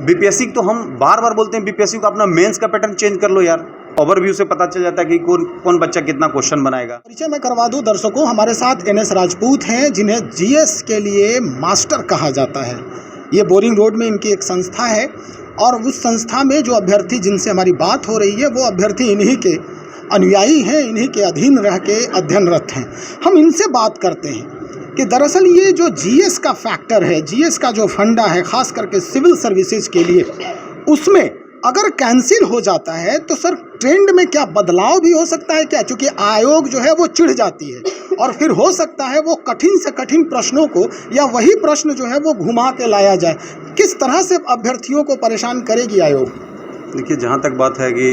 BPSC तो हम बार बार बोलते हैं, बीपीएससी को अपना मेंस का पैटर्न चेंज कर लो यार। ओवरव्यू से पता चल जाता है कि कौन बच्चा कितना क्वेश्चन बनाएगा। परिचय मैं करवा दूं दर्शकों, हमारे साथ एनएस राजपूत हैं, जिन्हें जीएस के लिए मास्टर कहा जाता है। ये बोरिंग रोड में इनकी एक संस्था है और उस संस्था में जो अभ्यर्थी जिनसे हमारी बात हो रही है वो अभ्यर्थी इन्हीं के अनुयायी हैं, इन्हीं के अधीन रह के अध्ययनरत हैं। हम इनसे बात करते हैं कि दरअसल ये जो जीएस का फैक्टर है, जीएस का जो फंडा है खास करके सिविल सर्विसेज के लिए, उसमें अगर कैंसिल हो जाता है तो सर ट्रेंड में क्या बदलाव भी हो सकता है क्या? क्योंकि आयोग जो है वो चिढ़ जाती है और फिर हो सकता है वो कठिन से कठिन प्रश्नों को या वही प्रश्न जो है वो घुमा के लाया जाए। किस तरह से अभ्यर्थियों को परेशान करेगी आयोग? देखिए, जहाँ तक बात है कि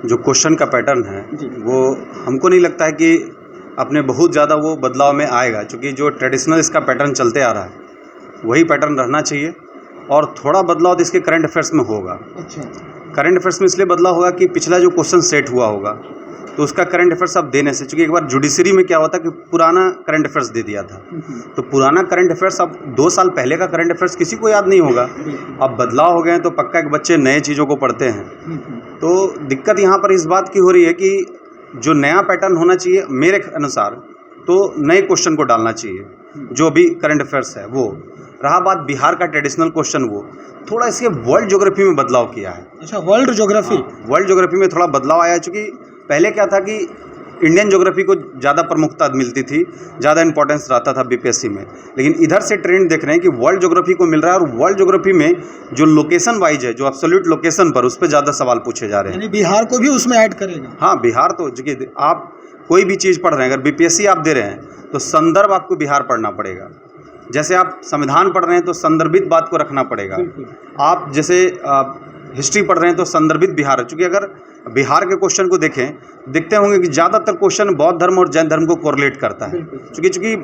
जो क्वेश्चन का पैटर्न है वो हमको नहीं लगता है कि अपने बहुत ज़्यादा वो बदलाव में आएगा, क्योंकि जो ट्रेडिशनल इसका पैटर्न चलते आ रहा है वही पैटर्न रहना चाहिए। और थोड़ा बदलाव तो इसके करंट अफेयर्स में होगा। अच्छा, करंट अफेयर्स में इसलिए बदलाव होगा कि पिछला जो क्वेश्चन सेट हुआ होगा तो उसका करंट अफेयर्स अब देने से, चूँकि एक बार जुडिशरी में क्या होता कि पुराना करंट अफेयर्स दे दिया था, तो पुराना करंट अफेयर्स अब 2 साल पहले का करंट अफेयर्स किसी को याद नहीं होगा। अब बदलाव हो गए हैं तो पक्का एक बच्चे नए चीज़ों को पढ़ते हैं। तो दिक्कत यहाँ पर इस बात की हो रही है कि जो नया पैटर्न होना चाहिए मेरे अनुसार, तो नए क्वेश्चन को डालना चाहिए। जो भी करंट अफेयर्स है वो रहा, बात बिहार का ट्रेडिशनल क्वेश्चन, वो थोड़ा इसके वर्ल्ड ज्योग्राफी में बदलाव किया है। अच्छा, वर्ल्ड ज्योग्राफी। वर्ल्ड ज्योग्राफी में थोड़ा बदलाव आया, चूँकि पहले क्या था कि इंडियन ज्योग्राफी को ज़्यादा प्रमुखता मिलती थी, ज़्यादा इंपॉर्टेंस रहता था बीपीएससी में, लेकिन इधर से ट्रेंड देख रहे हैं कि वर्ल्ड ज्योग्राफी को मिल रहा है। और वर्ल्ड ज्योग्राफी में जो लोकेशन वाइज है, जो एब्सोल्यूट लोकेशन पर, उस पर ज़्यादा सवाल पूछे जा रहे हैं। यानी बिहार को भी उसमें ऐड करेगा? हाँ, बिहार तो चूँकि आप कोई भी चीज़ पढ़ रहे हैं, अगर बीपीएससी आप दे रहे हैं तो संदर्भ आपको बिहार पढ़ना पड़ेगा। जैसे आप संविधान पढ़ रहे हैं तो संदर्भित बात को रखना पड़ेगा। आप जैसे हिस्ट्री पढ़ रहे हैं तो संदर्भित बिहार है। चूँकि अगर बिहार के क्वेश्चन को देखते होंगे कि ज़्यादातर क्वेश्चन बौद्ध धर्म और जैन धर्म को कोरिलेट करता है, क्योंकि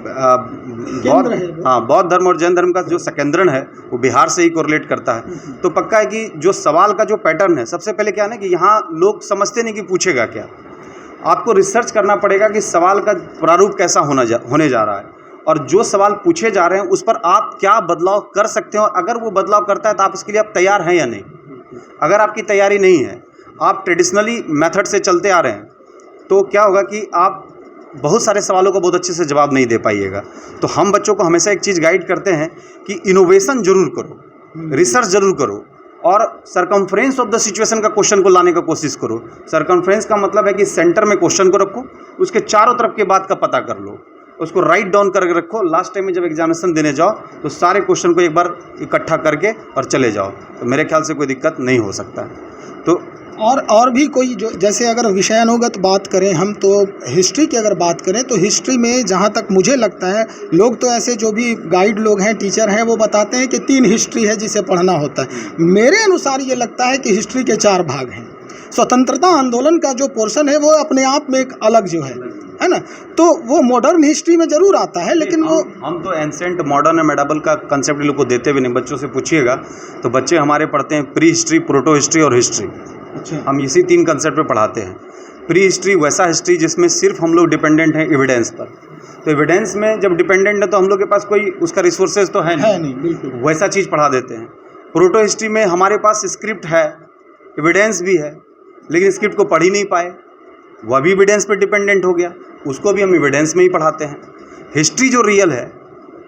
बौद्ध धर्म और जैन धर्म का जो संकेंद्रण है वो बिहार से ही कोरिलेट करता है। तो पक्का है कि जो सवाल का जो पैटर्न है, सबसे पहले क्या है ना कि यहाँ लोग समझते नहीं कि पूछेगा क्या। आपको रिसर्च करना पड़ेगा कि सवाल का प्रारूप कैसा होने जा रहा है, और जो सवाल पूछे जा रहे हैं उस पर आप क्या बदलाव कर सकते हैं, और अगर वो बदलाव करता है तो आप इसके लिए आप तैयार हैं या नहीं। अगर आपकी तैयारी नहीं है, आप ट्रेडिशनली मेथड से चलते आ रहे हैं, तो क्या होगा कि आप बहुत सारे सवालों को बहुत अच्छे से जवाब नहीं दे पाइएगा। तो हम बच्चों को हमेशा एक चीज़ गाइड करते हैं कि इनोवेशन जरूर करो, रिसर्च जरूर करो, और सरकमफ्रेंस ऑफ द सिचुएशन का क्वेश्चन को लाने का कोशिश करो। सरकमफ्रेंस का मतलब है कि सेंटर में क्वेश्चन को रखो, उसके चारों तरफ के बात का पता कर लो, उसको राइट डाउन करके रखो। लास्ट टाइम में जब एग्जामिनेशन देने जाओ तो सारे क्वेश्चन को एक बार इकट्ठा करके और चले जाओ, तो मेरे ख्याल से कोई दिक्कत नहीं हो सकता है। तो और भी कोई जो, जैसे अगर विषयानुगत बात करें हम, तो हिस्ट्री की अगर बात करें तो हिस्ट्री में जहाँ तक मुझे लगता है, लोग तो ऐसे जो भी गाइड लोग हैं, टीचर हैं, वो बताते हैं कि 3 हिस्ट्री है जिसे पढ़ना होता है। मेरे अनुसार ये लगता है कि हिस्ट्री के 4 भाग हैं। स्वतंत्रता आंदोलन का जो पोर्शन है वो अपने आप में एक अलग जो है ना, तो वो मॉडर्न हिस्ट्री में ज़रूर आता है, लेकिन हम तो एंसेंट, मॉडर्न और मेडाबल का कंसेप्ट लोग को देते भी नहीं। बच्चों से पूछिएगा तो बच्चे हमारे पढ़ते हैं प्री हिस्ट्री, प्रोटो हिस्ट्री और हिस्ट्री। अच्छा, हम इसी 3 कंसेप्ट पे पढ़ाते हैं। प्री हिस्ट्री वैसा हिस्ट्री जिसमें सिर्फ हम लोग डिपेंडेंट हैं एविडेंस पर। तो एविडेंस में जब डिपेंडेंट है तो हम लोग के पास कोई उसका रिसोर्सेज तो है नहीं, बिल्कुल वैसा चीज़ पढ़ा देते हैं। प्रोटो हिस्ट्री में हमारे पास स्क्रिप्ट है, एविडेंस भी है, लेकिन स्क्रिप्ट को पढ़ ही नहीं पाए, वह भी एविडेंस पर डिपेंडेंट हो गया, उसको भी हम एविडेंस में ही पढ़ाते हैं। हिस्ट्री जो रियल है,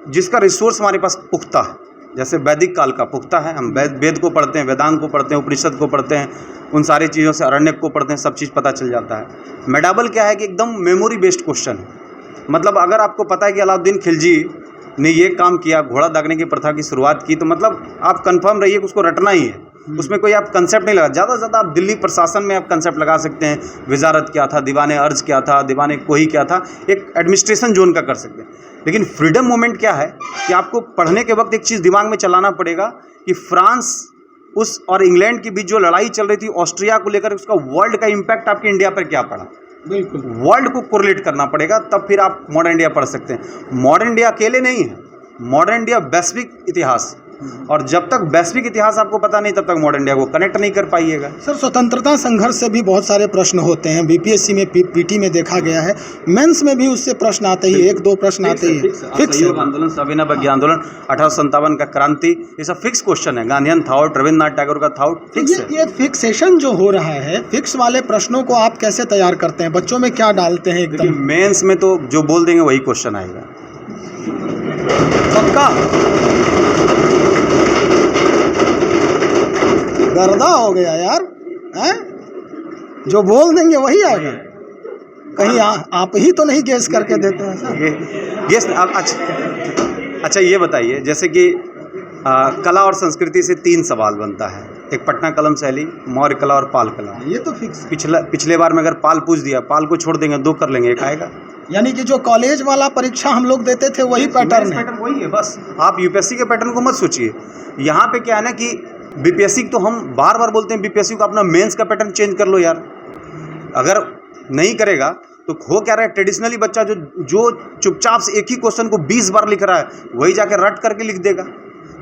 जिसका रिसोर्स हमारे पास पुख्ता है, जैसे वैदिक काल का पुख्ता है, हम वेद को पढ़ते हैं, वेदांत को पढ़ते हैं, उपनिषद को पढ़ते हैं, उन सारी चीज़ों से अरण्यक को पढ़ते हैं, सब चीज़ पता चल जाता है। मेडाबल क्या है कि एकदम मेमोरी बेस्ड क्वेश्चन है। मतलब अगर आपको पता है कि अलाउद्दीन खिलजी ने ये काम किया, घोड़ा दागने की प्रथा की शुरुआत की, तो मतलब आप कंफर्म रहिए कि उसको रटना ही है, उसमें कोई आप कंसेप्ट नहीं लगा। ज़्यादा से ज़्यादा आप दिल्ली प्रशासन में आप कंसेप्ट लगा सकते हैं, वजारत क्या था, दीवाने अर्ज क्या था, दीवाने कोही क्या था, एक एडमिनिस्ट्रेशन जोन का कर सकते हैं। लेकिन फ्रीडम मूवमेंट क्या है कि आपको पढ़ने के वक्त एक चीज़ दिमाग में चलाना पड़ेगा कि फ्रांस उस और इंग्लैंड के बीच जो लड़ाई चल रही थी ऑस्ट्रिया को लेकर, उसका वर्ल्ड का इम्पैक्ट आपके इंडिया पर क्या पड़ा। बिल्कुल वर्ल्ड को कोरिलेट करना पड़ेगा, तब फिर आप मॉडर्न इंडिया पढ़ सकते हैं। मॉडर्न इंडिया अकेले नहीं है, मॉडर्न इंडिया वैश्विक इतिहास, और जब तक वैश्विक इतिहास आपको पता नहीं तब तक मॉडर्न इंडिया को कनेक्ट नहीं कर पाइएगा। सर, स्वतंत्रता संघर्ष से भी बहुत सारे प्रश्न होते हैं, बीपीएससी में पीटी में देखा गया है, मेंस में भी उससे प्रश्न आते ही, एक दो प्रश्न आते ही। फिक्स है। आंदोलन, सविनय अवज्ञा आंदोलन, 1857 का क्रांति, ये सब फिक्स क्वेश्चन है। गांधीयन थॉट, रविन्द्रनाथ टैगोर का थॉट फिक्स है। ये फिक्सेशन जो हो रहा है, फिक्स वाले प्रश्नों को आप कैसे तैयार करते हैं, बच्चों में क्या डालते हैं? एकदम मेंस में तो जो बोल देंगे वही क्वेश्चन आएगा पक्का। गर्दा हो गया यार, हैं? जो बोल देंगे वही आएगा। कहीं आप ही तो नहीं गेस करके देते हैं सर? गेस अच्छा ये बताइए, जैसे कि कला और संस्कृति से 3 सवाल बनता है, एक पटना कलम शैली, मौर्य कला और पाल कला। ये तो फिक्स। पिछले बार में अगर पाल पूछ दिया, पाल को छोड़ देंगे 2 कर लेंगे, एक आएगा। यानी कि जो कॉलेज वाला परीक्षा हम लोग देते थे वही पैटर्न है। पैटर्न वही है, बस आप यूपीएससी के पैटर्न को मत सोचिए। यहाँ पे क्या है ना कि बीपीएससी तो हम बार बार बोलते हैं, बीपीएससी को अपना मेंस का पैटर्न चेंज कर लो यार। अगर नहीं करेगा तो हो क्या रहा है, ट्रेडिशनली बच्चा जो चुपचाप से एक ही क्वेश्चन को 20 बार लिख रहा है, वही जाकर रट करके लिख देगा।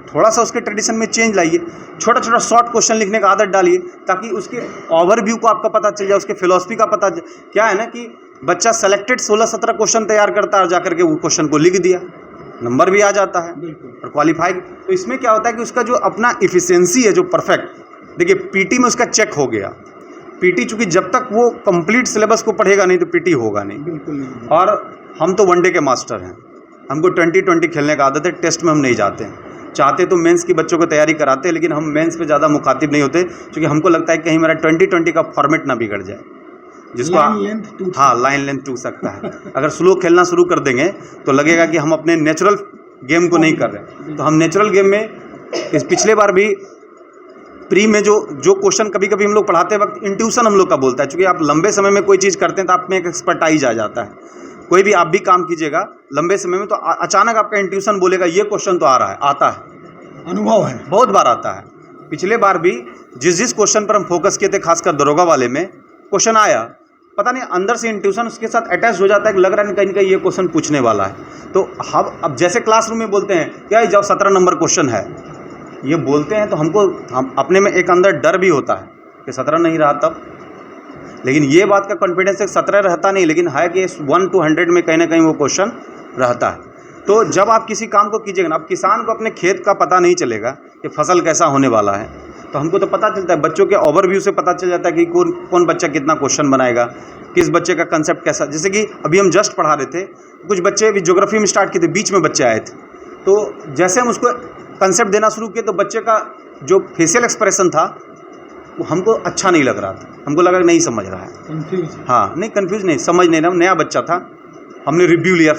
थोड़ा सा उसके ट्रेडिशन में चेंज लाइए, छोटा छोटा शॉर्ट क्वेश्चन लिखने का आदत डालिए, ताकि उसके ओवरव्यू को आपका पता चल जाए, उसके फिलॉसफी का पता। क्या है ना कि बच्चा सेलेक्टेड 16-17 क्वेश्चन तैयार करता है और जाकर के वो क्वेश्चन को लिख दिया, नंबर भी आ जाता है और क्वालिफाई। तो इसमें क्या होता है कि उसका जो अपना इफिशियंसी है, जो परफेक्ट, देखिए पीटी में उसका चेक हो गया। पीटी चूँकि जब तक वो कंप्लीट सिलेबस को पढ़ेगा नहीं तो पीटी होगा नहीं। बिल्कुल नहीं। और हम तो वनडे के मास्टर हैं, हमको 20-20 खेलने का आदत है, टेस्ट में हम नहीं जाते हैं। चाहते तो मेंस की बच्चों को तैयारी कराते हैं, लेकिन हम मेंस पे ज़्यादा मुखातिब नहीं होते, क्योंकि हमको लगता है कि कहीं मेरा 20-20 का फॉर्मेट ना बिगड़ जाए, जिसको लाइन लेंथ टूट सकता है। अगर स्लो खेलना शुरू कर देंगे तो लगेगा कि हम अपने नेचुरल गेम को नहीं कर रहे। तो हम नेचुरल गेम में इस पिछले बार भी प्री में जो क्वेश्चन कभी कभी हम लोग पढ़ाते वक्त इंट्यूशन हम लोग का बोलता है, चूँकि आप लंबे समय में कोई चीज़ करते हैं तो आप में एक एक्सपर्टाइज आ जाता है। कोई भी आप भी काम कीजिएगा लंबे समय में तो अचानक आपका इंट्यूशन बोलेगा ये क्वेश्चन तो आ रहा है, आता है, अनुभव है, बहुत बार आता है। पिछले बार भी जिस क्वेश्चन पर हम फोकस किए थे, खासकर दरोगा वाले में क्वेश्चन आया, पता नहीं अंदर से इंट्यूशन उसके साथ अटैच हो जाता है कि लग रहा है कहीं कहीं ये क्वेश्चन पूछने वाला है। तो हम अब जैसे क्लासरूम में बोलते हैं क्या जब 17 नंबर क्वेश्चन है, ये बोलते हैं तो हम अपने में एक अंदर डर भी होता है कि 17 नहीं रहा तब, लेकिन ये बात का कॉन्फिडेंस 17 रहता नहीं, लेकिन है कि 1 to 100 में कहीं ना कहीं वो क्वेश्चन रहता है। तो जब आप किसी काम को कीजिएगा ना, अब किसान को अपने खेत का पता नहीं चलेगा कि फसल कैसा होने वाला है, तो हमको तो पता चलता है, बच्चों के ओवरव्यू से पता चल जाता है कि कौन बच्चा कितना क्वेश्चन बनाएगा, किस बच्चे का कंसेप्ट कैसा। जैसे कि अभी हम जस्ट पढ़ा रहे थे, कुछ बच्चे अभी ज्योग्राफी में स्टार्ट किए थे, बीच में बच्चे आए थे, तो जैसे हम उसको कंसेप्ट देना शुरू किए तो बच्चे का जो फेशियल एक्सप्रेशन था वो हमको अच्छा नहीं लग रहा था, हमको लगा नहीं समझ रहा है, कंफ्यूज। हाँ नहीं कंफ्यूज नहीं, समझ नहीं रहा, नया बच्चा था। हमने रिव्यू लिया,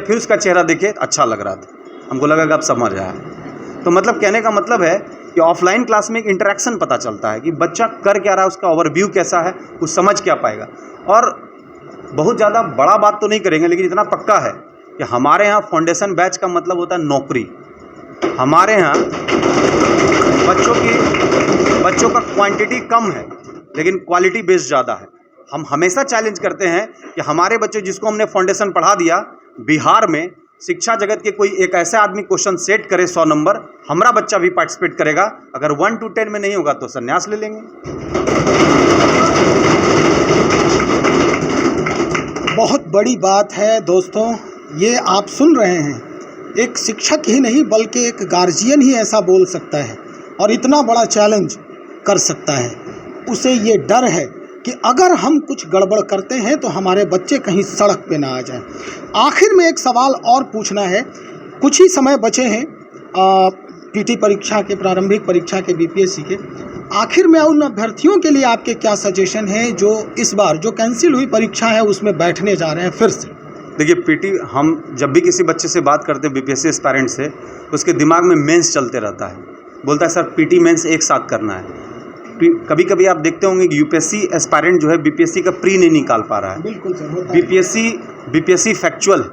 फिर उसका चेहरा देखे अच्छा लग रहा था, हमको लगा कि अब समझ रहा है। तो मतलब कहने का मतलब है कि ऑफलाइन क्लास में एक इंटरेक्शन पता चलता है कि बच्चा कर क्या रहा है, उसका ओवरव्यू कैसा है, वो समझ क्या पाएगा। और बहुत ज़्यादा बड़ा बात तो नहीं करेंगे, लेकिन इतना पक्का है कि हमारे यहाँ फाउंडेशन बैच का मतलब होता है नौकरी। हमारे यहाँ बच्चों का क्वांटिटी कम है लेकिन क्वालिटी बेस ज़्यादा है। हम हमेशा चैलेंज करते हैं कि हमारे बच्चे जिसको हमने फाउंडेशन पढ़ा दिया, बिहार में शिक्षा जगत के कोई एक ऐसा आदमी क्वेश्चन सेट करे 100 नंबर, हमारा बच्चा भी पार्टिसिपेट करेगा। अगर 1 to 10 में नहीं होगा तो संन्यास ले लेंगे। बहुत बड़ी बात है दोस्तों, ये आप सुन रहे हैं, एक शिक्षक ही नहीं बल्कि एक गार्जियन ही ऐसा बोल सकता है और इतना बड़ा चैलेंज कर सकता है। उसे ये डर है कि अगर हम कुछ गड़बड़ करते हैं तो हमारे बच्चे कहीं सड़क पे ना आ जाएं। आखिर में एक सवाल और पूछना है, कुछ ही समय बचे हैं पीटी परीक्षा के, प्रारंभिक परीक्षा के, बीपीएससी के। आखिर में उन अभ्यर्थियों के लिए आपके क्या सजेशन हैं जो इस बार जो कैंसिल हुई परीक्षा है उसमें बैठने जा रहे हैं फिर से? देखिए पीटी, हम जब भी किसी बच्चे से बात करते हैं बीपीएससी एस्पायरेंट से, उसके दिमाग में मेंस चलते रहता है, बोलता है सर पीटी मेंस एक साथ करना है। कभी कभी आप देखते होंगे कि यूपीएससी एस्पायरेंट जो है बीपीएससी का प्री नहीं निकाल पा रहा है। बिल्कुल सर, होता है। बीपीएससी फैक्चुअल है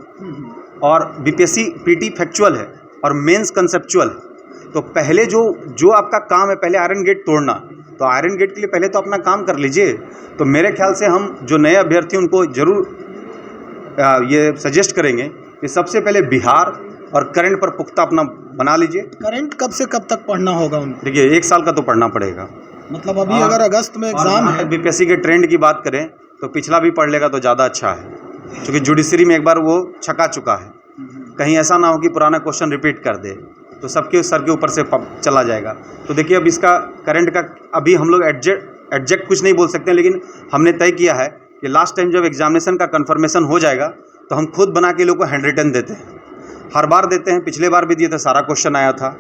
और बीपीएससी पीटी फैक्चुअल है और मेंस कंसेप्चुअल है। तो पहले जो आपका काम है, पहले आयरन गेट तोड़ना, तो आयरन गेट के लिए पहले तो अपना काम कर लीजिए। तो मेरे ख्याल से हम जो नए अभ्यर्थी उनको ज़रूर ये सजेस्ट करेंगे कि सबसे पहले बिहार और करंट पर पुख्ता अपना बना लीजिए। करंट कब से कब तक पढ़ना होगा उनको? देखिए 1 साल का तो पढ़ना पड़ेगा। मतलब अभी अगर अगस्त में एग्जाम है, बीपीएससी के ट्रेंड की बात करें तो पिछला भी पढ़ लेगा तो ज़्यादा अच्छा है, क्योंकि जुडिशरी में एक बार वो छका चुका है। कहीं ऐसा ना हो कि पुराना क्वेश्चन रिपीट कर दे तो सबके सर के ऊपर से चला जाएगा। तो देखिए अब इसका करंट का अभी हम लोग एग्जैक्ट कुछ नहीं बोल सकते, लेकिन हमने तय किया है कि लास्ट टाइम जब एग्जामिनेशन का कन्फर्मेशन हो जाएगा तो हम खुद बना के लोग को हैंड रिटन देते हैं। हर बार देते हैं, पिछले बार भी दिए थे, सारा क्वेश्चन आया था,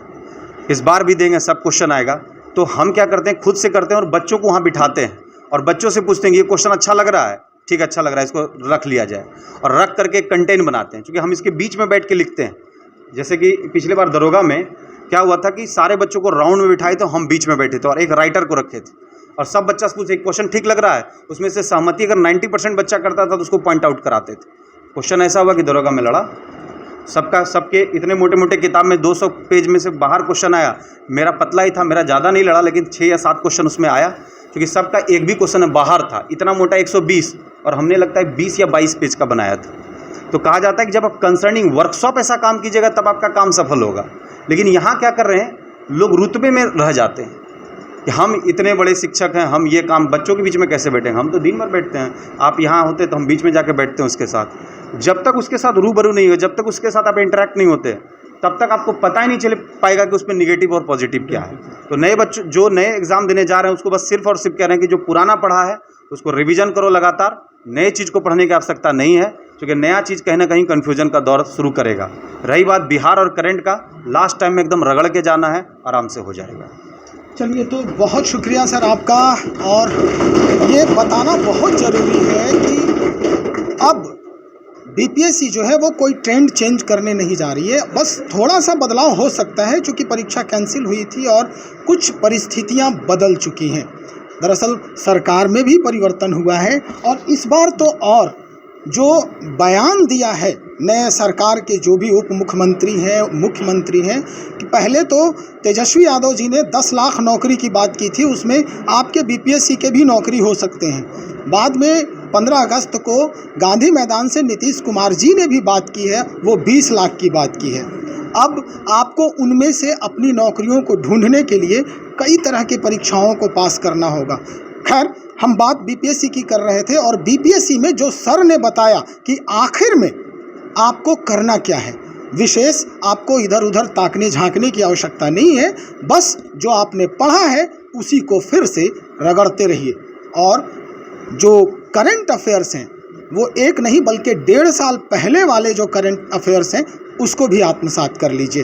इस बार भी देंगे, सब क्वेश्चन आएगा। तो हम क्या करते हैं, खुद से करते हैं और बच्चों को वहाँ बिठाते हैं और बच्चों से पूछते हैं ये क्वेश्चन अच्छा लग रहा है, ठीक है अच्छा लग रहा है, इसको रख लिया जाए, और रख करके कंटेंट बनाते हैं, क्योंकि हम इसके बीच में बैठ के लिखते हैं। जैसे कि पिछले बार दरोगा में क्या हुआ था कि सारे बच्चों को राउंड में बिठाए तो हम बीच में बैठे थे और एक राइटर को रखे थे और सब बच्चा से पूछे एक क्वेश्चन ठीक लग रहा है, उसमें से सहमति अगर 90% बच्चा करता था तो उसको पॉइंट आउट कराते थे। क्वेश्चन ऐसा हुआ कि दरोगा में लड़ा, सबके इतने मोटे मोटे किताब में 200 पेज में से बाहर क्वेश्चन आया, मेरा पतला ही था, मेरा ज़्यादा नहीं लड़ा, लेकिन 6 या 7 क्वेश्चन उसमें आया, क्योंकि सबका एक भी क्वेश्चन बाहर था, इतना मोटा 120 और हमने लगता है 20 या 22 पेज का बनाया था। तो कहा जाता है कि जब आप कंसर्निंग वर्कशॉप ऐसा काम कीजिएगा तब आपका काम सफल होगा। लेकिन यहाँ क्या कर रहे हैं, लोग रुतबे में रह जाते हैं कि हम इतने बड़े शिक्षक हैं, हम ये काम बच्चों के बीच में कैसे बैठेंगे, हम तो दिन भर बैठते हैं, आप यहाँ होते तो हम बीच में जाके बैठते हैं उसके साथ। जब तक उसके साथ रूबरू नहीं हो, जब तक उसके साथ आप इंटरेक्ट नहीं होते, तब तक आपको पता ही नहीं चल पाएगा कि उसमें निगेटिव और पॉजिटिव क्या है। तो नए बच्चों जो नए एग्ज़ाम देने जा रहे हैं उसको बस सिर्फ और सिर्फ कह रहे हैं कि जो पुराना पढ़ा है उसको रिवीजन करो लगातार, नए चीज़ को पढ़ने की आवश्यकता नहीं है, क्योंकि नया चीज़ कहीं ना कहीं कन्फ्यूजन का दौर शुरू करेगा। रही बात बिहार और करंट का, लास्ट टाइम में एकदम रगड़ के जाना है, आराम से हो जाएगा। चलिए, तो बहुत शुक्रिया सर आपका। और ये बताना बहुत ज़रूरी है कि अब बीपीएससी जो है वो कोई ट्रेंड चेंज करने नहीं जा रही है, बस थोड़ा सा बदलाव हो सकता है, चूँकि परीक्षा कैंसिल हुई थी और कुछ परिस्थितियां बदल चुकी हैं। दरअसल सरकार में भी परिवर्तन हुआ है और इस बार तो और जो बयान दिया है नए सरकार के जो भी उप मुख्यमंत्री हैं, मुख्यमंत्री हैं, कि पहले तो तेजस्वी यादव जी ने 10 लाख नौकरी की बात की थी, उसमें आपके बीपीएससी के भी नौकरी हो सकते हैं। बाद में 15 अगस्त को गांधी मैदान से नीतीश कुमार जी ने भी बात की है, वो 20 लाख की बात की है। अब आपको उनमें से अपनी नौकरियों को ढूंढने के लिए कई तरह की परीक्षाओं को पास करना होगा। खैर, हम बात बीपीएससी की कर रहे थे और बीपीएससी में जो सर ने बताया कि आखिर में आपको करना क्या है, विशेष आपको इधर उधर ताकने झांकने की आवश्यकता नहीं है, बस जो आपने पढ़ा है उसी को फिर से रगड़ते रहिए और जो करंट अफेयर्स हैं वो एक नहीं बल्कि 1.5 साल पहले वाले जो करंट अफेयर्स हैं उसको भी आत्मसात कर लीजिए।